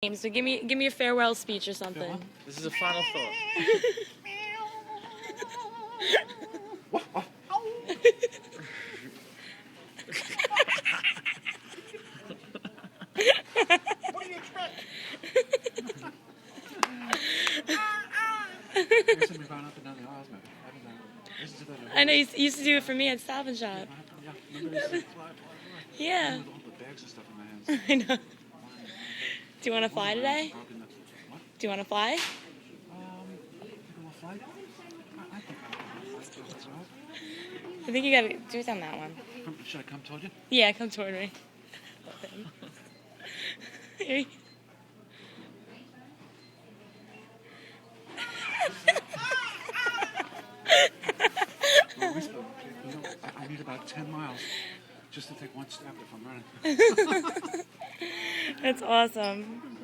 So give me a farewell speech or something. This is a final thought. What do you expect? I know you used to do it for me at Stop and Shop. Yeah. With all the bags and stuff in my hands. I know. Do you want to fly today? What? Do you want to fly? Think we'll fly? I think I'll fly. I think you gotta do it on that one. Should I come toward you? Yeah, come toward me. Here you- I need about 10 miles just to take one step if I'm running. That's awesome.